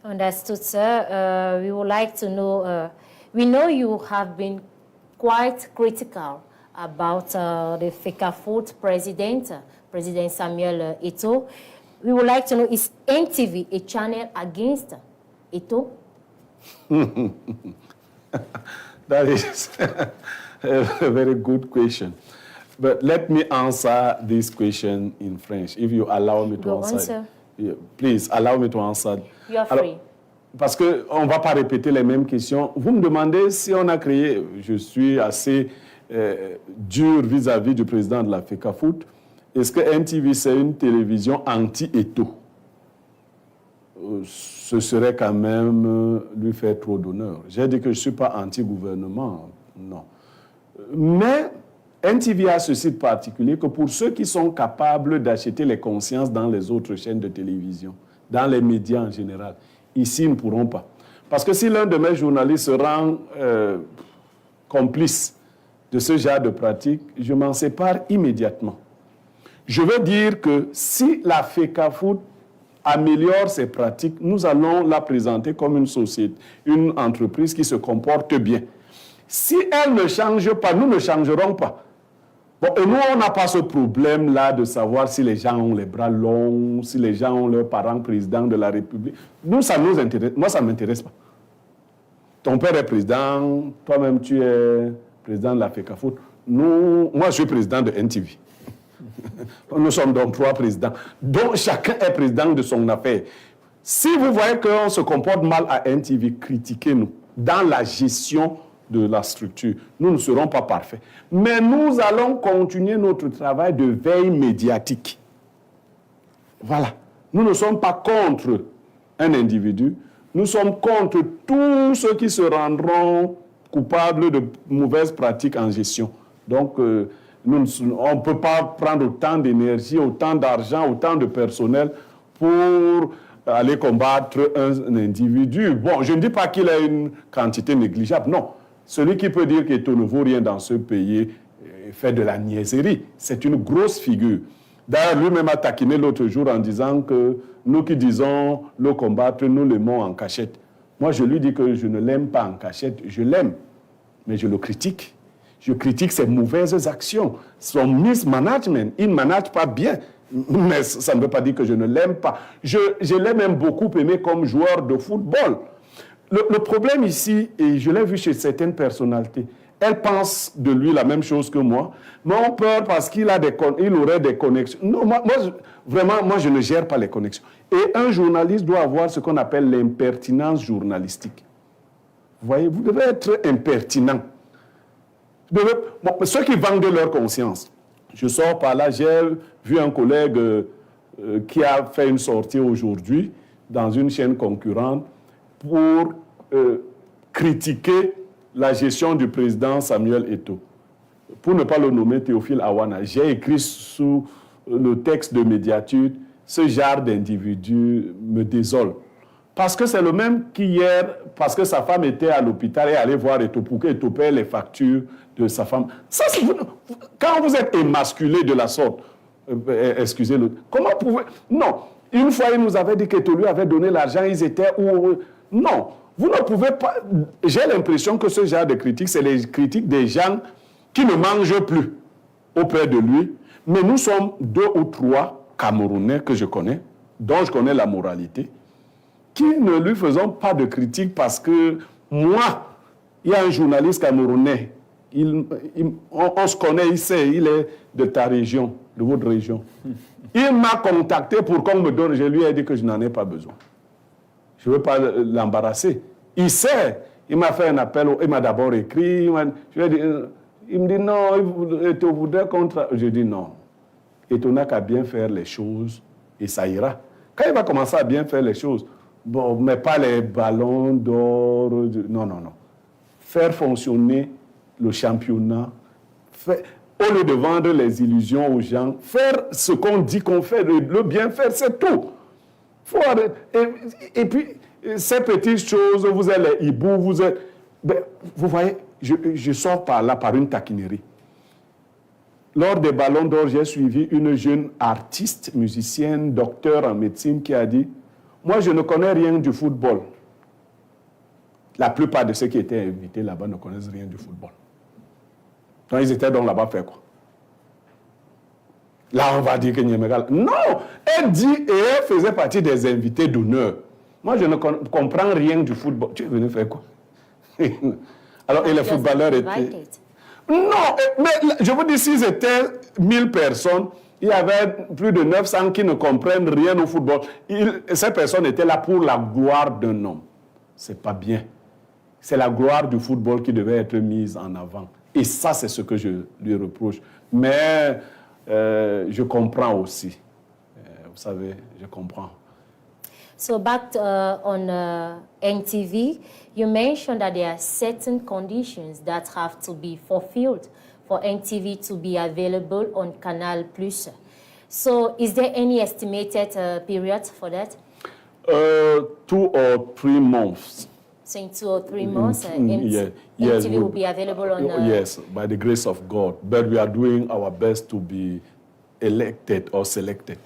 Understood, sir. We would like to know, we know you have been quite critical about the Fecafoot president, President Samuel Eto'o. We would like to know, is NTV a channel against Eto'o? That is a very good question. But let me answer this question in French, if you allow me to answer. Yeah, please, allow me to answer. You are free. Parce qu'on ne va pas répéter les mêmes questions. Vous me demandez si on a créé, je suis assez dur vis-à-vis du président de la Fecafoot, est-ce que NTV c'est une télévision anti-Eto'o? Ce serait quand même lui faire trop d'honneur. J'ai dit que je ne suis pas anti-gouvernement, non. Mais NTV a ce site particulier que pour ceux qui sont capables d'acheter les consciences dans les autres chaînes de télévision, dans les médias en général, ici, ils ne pourront pas. Parce que si l'un de mes journalistes se rend complice de ce genre de pratique, je m'en sépare immédiatement. Je veux dire que si la Fecafoot améliore ses pratiques, nous allons la présenter comme une société, une entreprise qui se comporte bien. Si elle ne change pas, nous ne changerons pas. Bon, et nous, on n'a pas ce problème-là de savoir si les gens ont les bras longs, si les gens ont leurs parents présidents de la République. Nous, ça nous intéresse. Moi, ça ne m'intéresse pas. Ton père est président, toi-même, tu es président de la Fecafoot. Moi, je suis président de NTV. Nous sommes donc 3 présidents. Donc, chacun est président de son affaire. Si vous voyez qu'on se comporte mal à NTV, critiquez-nous dans la gestion de la structure. Nous ne serons pas parfaits. Mais nous allons continuer notre travail de veille médiatique. Voilà. Nous ne sommes pas contre un individu. Nous sommes contre tous ceux qui se rendront coupables de mauvaises pratiques en gestion. Donc, on ne peut pas prendre autant d'énergie, autant d'argent, autant de personnel pour aller combattre un individu. Bon, je ne dis pas qu'il a une quantité négligeable, non. Celui qui peut dire qu'Eto'o ne vaut rien dans ce pays fait de la niaiserie. C'est une grosse figure. D'ailleurs, lui-même a taquiné l'autre jour en disant que nous qui disons le combattre, nous l'aimons en cachette. Moi, je lui dis que je ne l'aime pas en cachette, je l'aime, mais je le critique. Je critique ses mauvaises actions, son mismanagement. Il ne manage pas bien, mais ça ne veut pas dire que je ne l'aime pas. Je l'ai même beaucoup aimé comme joueur de football. Le problème ici, et je l'ai vu chez certaines personnalités, elles pensent de lui la même chose que moi, mais ont peur parce qu'il aurait des connexions. Non, moi, je ne gère pas les connexions. Et un journaliste doit avoir ce qu'on appelle l'impertinence journalistique. Vous voyez, vous devez être impertinent. Ceux qui vendent leur conscience. Je sors par là, j'ai vu un collègue qui a fait une sortie aujourd'hui dans une chaîne concurrente pour critiquer la gestion du président Samuel Eto'o. Pour ne pas le nommer Théophile Awana, j'ai écrit sous le texte de médiature, ce genre d'individu me désole. Parce que c'est le même qu'hier, parce que sa femme était à l'hôpital et allait voir Eto'o pour qu'Eto'o paie les factures de sa femme. Ça, quand vous êtes émasculé de la sorte, excusez-le, comment pouvez... Non, une fois il nous avait dit qu'Eto'o lui avait donné l'argent, ils étaient où... Non, vous ne pouvez pas... J'ai l'impression que ce genre de critiques, c'est les critiques des gens qui ne mangent plus auprès de lui. Mais nous sommes 2 ou 3 Camerounais que je connais, dont je connais la moralité, qui ne lui faisons pas de critiques parce que moi, il y a un journaliste camerounais, on se connaît, il sait, il est de ta région, de votre région. Il m'a contacté pour qu'on me donne, je lui ai dit que je n'en ai pas besoin. Je ne veux pas l'embarrasser. Il sait. Il m'a fait un appel. Il m'a d'abord écrit. Il me dit non, Eto'o voudrait contre. Je dis non. Eto'o n'a qu'à bien faire les choses et ça ira. Quand il va commencer à bien faire les choses, bon, mais pas les ballons d'or. Non, non, non. Faire fonctionner le championnat. Au lieu de vendre les illusions aux gens, faire ce qu'on dit qu'on fait, le bien faire, c'est tout. Faut arrêter. Et puis, ces petites choses, vous êtes les hiboux, vous êtes... Ben, vous voyez, je sors par là par une taquinerie. Lors des Ballons d'Or, j'ai suivi une jeune artiste, musicienne, docteur en médecine qui a dit Moi, je ne connais rien du football. La plupart de ceux qui étaient invités là-bas ne connaissent rien du football. Donc, ils étaient donc là-bas faire quoi? Là, on va dire que Niémégal... Non! Elle dit, et elle faisait partie des invités d'honneur. Moi, je ne comprends rien du football. Tu es venu faire quoi? Alors, et les footballeurs étaient... Non! Mais je vous dis, s'ils étaient 1000 personnes, il y avait plus de 900 qui ne comprennent rien au football. Ces personnes étaient là pour la gloire d'un homme. C'est pas bien. C'est la gloire du football qui devait être mise en avant. Et ça, c'est ce que je lui reproche. Mais je comprends aussi. Vous savez, je comprends. So back on NTV, you mentioned that there are certain conditions that have to be fulfilled for NTV to be available on Canal+. So is there any estimated period for that? 2 or 3 months. So in 2 or 3 months, NTV will be available on... Yes, by the grace of God. But we are doing our best to be elected or selected.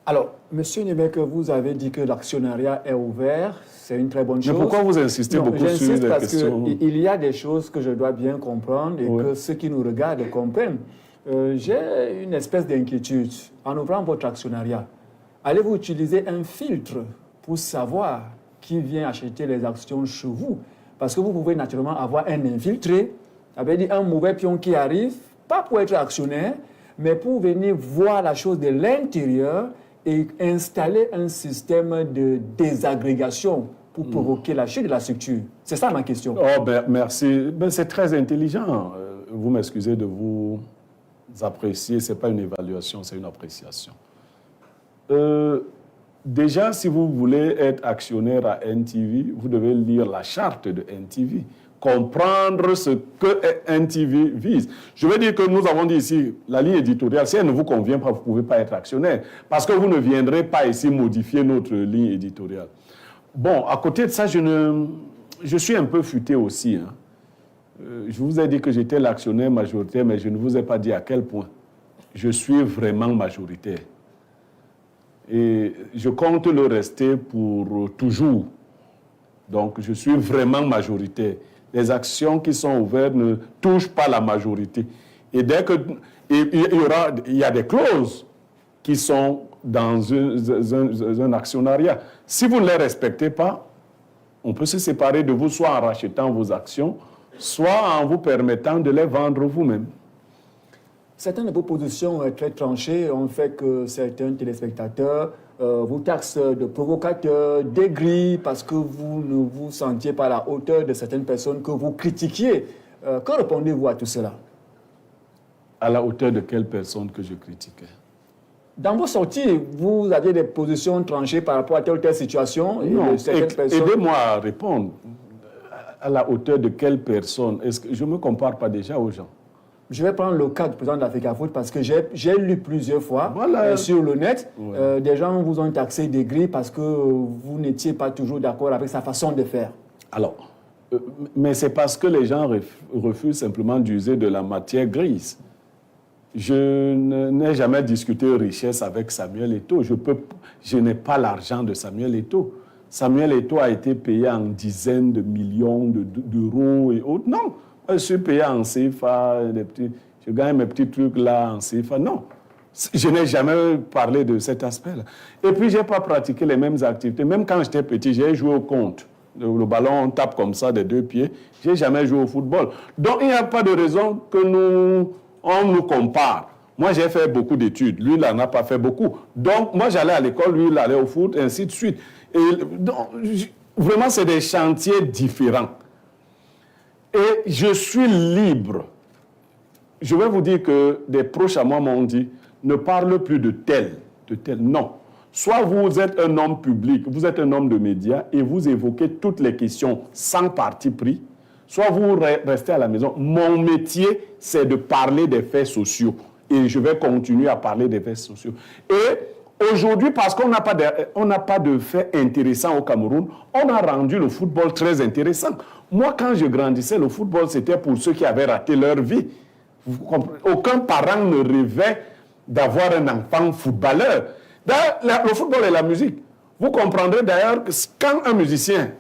Alors, Monsieur Niémé, vous avez dit que l'actionnariat est ouvert, c'est une très bonne chose. Mais pourquoi vous insistez beaucoup sur les questions? Parce qu'il y a des choses que je dois bien comprendre et que ceux qui nous regardent comprennent. J'ai une espèce d'inquiétude. En ouvrant votre actionnariat, allez-vous utiliser un filtre pour savoir qui vient acheter les actions chez vous? Parce que vous pouvez naturellement avoir un infiltré, avec un mauvais pion qui arrive, pas pour être actionnaire, mais pour venir voir la chose de l'intérieur et installer un système de désagrégation pour provoquer la chute de la structure. C'est ça ma question. Oh, ben, merci. Ben, c'est très intelligent. Vous m'excusez de vous apprécier. Ce n'est pas une évaluation, c'est une appréciation. Déjà, si vous voulez être actionnaire à NTV, vous devez lire la charte de NTV. Comprendre ce que NTV vise. Je veux dire que nous avons dit ici, la ligne éditoriale, si elle ne vous convient pas, vous ne pouvez pas être actionnaire, parce que vous ne viendrez pas ici modifier notre ligne éditoriale. Bon, à côté de ça, je suis un peu futé aussi. Hein. Je vous ai dit que j'étais l'actionnaire majoritaire, mais je ne vous ai pas dit à quel point. Je suis vraiment majoritaire. Et je compte le rester pour toujours. Donc, je suis vraiment majoritaire. Les actions qui sont ouvertes ne touchent pas la majorité. Et dès que il y a des clauses qui sont dans un actionnariat. Si vous ne les respectez pas, on peut se séparer de vous, soit en rachetant vos actions, soit en vous permettant de les vendre vous-même. Certaines de vos positions très tranchées ont fait que certains téléspectateurs vous taxent de provocateurs, d'aigris, parce que vous ne vous sentiez pas à la hauteur de certaines personnes que vous critiquiez. Que répondez-vous à tout cela? À la hauteur de quelle personne que je critiquais? Dans vos sorties, vous aviez des positions tranchées par rapport à telle ou telle situation? Non, aidez-moi à répondre. À la hauteur de quelle personne? Est-ce que je ne me compare pas déjà aux gens? Je vais prendre le cas du président d'Africa Foot parce que j'ai lu plusieurs fois sur le net. Des gens vous ont taxé d'aigri parce que vous n'étiez pas toujours d'accord avec sa façon de faire. Alors, mais c'est parce que les gens refusent simplement d'user de la matière grise. Je n'ai jamais discuté richesse avec Samuel Eto'o. Je n'ai pas l'argent de Samuel Eto'o. Samuel Eto'o a été payé en dizaines de millions d'euros et autres. Non. Je suis payé en CFA, je gagne mes petits trucs là en CFA. Non, je n'ai jamais parlé de cet aspect-là. Et puis, je n'ai pas pratiqué les mêmes activités. Même quand j'étais petit, j'ai joué au compte. Le ballon, on tape comme ça des 2 pieds. Je n'ai jamais joué au football. Donc, il n'y a pas de raison que on nous compare. Moi, j'ai fait beaucoup d'études. Lui, il n'en a pas fait beaucoup. Donc, moi, j'allais à l'école, lui, il allait au foot, et ainsi de suite. Et donc, vraiment, c'est des chantiers différents. Et je suis libre. Je vais vous dire que des proches à moi m'ont dit, ne parle plus de tel. Non. Soit vous êtes un homme public, vous êtes un homme de médias et vous évoquez toutes les questions sans parti pris, soit vous restez à la maison. Mon métier, c'est de parler des faits sociaux. Et je vais continuer à parler des faits sociaux. Et aujourd'hui, parce qu'on n'a pas de faits intéressants au Cameroun, on a rendu le football très intéressant. Moi, quand je grandissais, le football, c'était pour ceux qui avaient raté leur vie. Aucun parent ne rêvait d'avoir un enfant footballeur. Le football et la musique. Vous comprendrez d'ailleurs que quand un musicien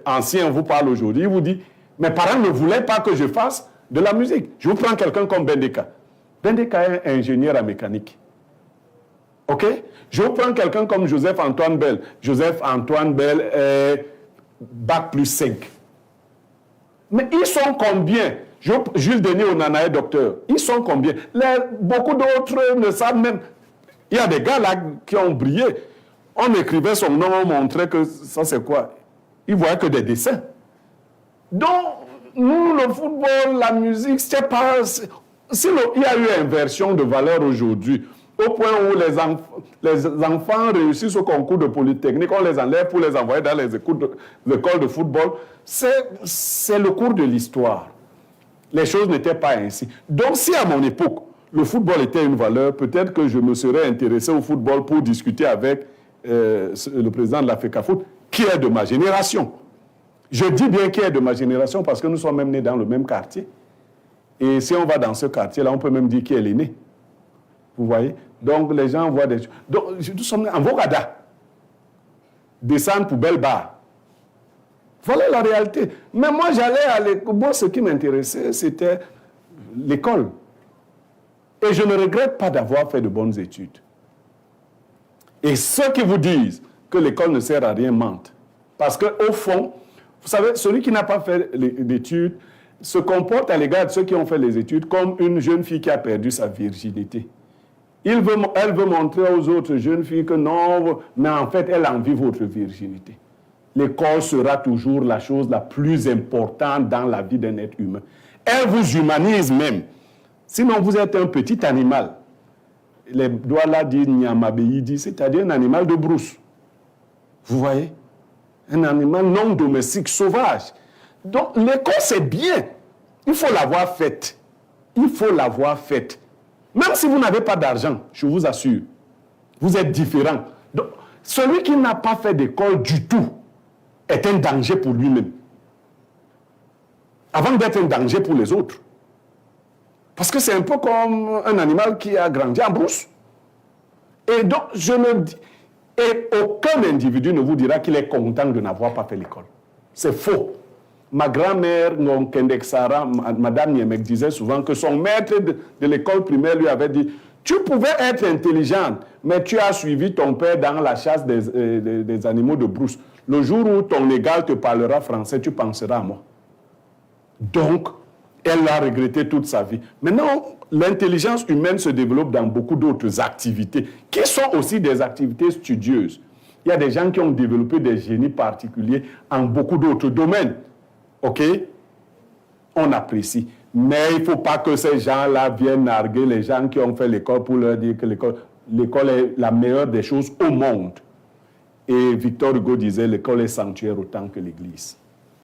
ancien vous parle aujourd'hui, il vous dit « Mes parents ne voulaient pas que je fasse de la musique. » Je vous prends quelqu'un comme Bendeka. Bendeka est ingénieur en mécanique. OK? Je vous prends quelqu'un comme Joseph-Antoine Bell. Joseph-Antoine Bell est Bac plus 5. Mais ils sont combien? Jules Denis Onana est docteur. Ils sont combien? Beaucoup d'autres ne savent même. Il y a des gars là qui ont brillé. On écrivait son nom, on montrait que ça c'est quoi? Ils voyaient que des dessins. Donc, nous, le football, la musique, c'est pas... Il y a eu inversion de valeur aujourd'hui, au point où les enfants réussissent au concours de Polytechnique, on les enlève pour les envoyer dans les écoles de football. C'est le cours de l'histoire. Les choses n'étaient pas ainsi. Donc, si à mon époque, le football était une valeur, peut-être que je me serais intéressé au football pour discuter avec le président de la FECAFOOT, qui est de ma génération. Je dis bien qui est de ma génération parce que nous sommes même nés dans le même quartier. Et si on va dans ce quartier-là, on peut même dire qui est l'aîné. Vous voyez? Donc, les gens voient des choses. Donc, nous sommes en Vogada. Descendre pour Belbar. Voilà la réalité. Mais moi, j'allais à l'école. Moi, ce qui m'intéressait, c'était l'école. Et je ne regrette pas d'avoir fait de bonnes études. Et ceux qui vous disent que l'école ne sert à rien mentent. Parce qu'au fond, vous savez, celui qui n'a pas fait d'études se comporte à l'égard de ceux qui ont fait les études comme une jeune fille qui a perdu sa virginité. Elle veut montrer aux autres jeunes filles que non, mais en fait, elle envie votre virginité. L'école sera toujours la chose la plus importante dans la vie d'un être humain. Elle vous humanise même. Sinon, vous êtes un petit animal. Les Douala disent Nyamabeidi, c'est-à-dire un animal de brousse. Vous voyez? Un animal non domestique, sauvage. Donc, l'école, c'est bien. Il faut l'avoir faite. Il faut l'avoir faite. Même si vous n'avez pas d'argent, je vous assure, vous êtes différent. Donc, celui qui n'a pas fait d'école du tout est un danger pour lui-même. Avant d'être un danger pour les autres. Parce que c'est un peu comme un animal qui a grandi en brousse. Et donc, et aucun individu ne vous dira qu'il est content de n'avoir pas fait l'école. C'est faux. Ma grand-mère, Ngonkendeksara, Madame Niemek, disait souvent que son maître de l'école primaire lui avait dit « Tu pouvais être intelligente, mais tu as suivi ton père dans la chasse des animaux de brousse. Le jour où ton égal te parlera français, tu penseras à moi. » Donc, elle l'a regretté toute sa vie. Maintenant, l'intelligence humaine se développe dans beaucoup d'autres activités, qui sont aussi des activités studieuses. Il y a des gens qui ont développé des génies particuliers en beaucoup d'autres domaines. OK? On apprécie. Mais il ne faut pas que ces gens-là viennent narguer les gens qui ont fait l'école pour leur dire que l'école est la meilleure des choses au monde. Et Victor Hugo disait, l'école est sanctuaire autant que l'église.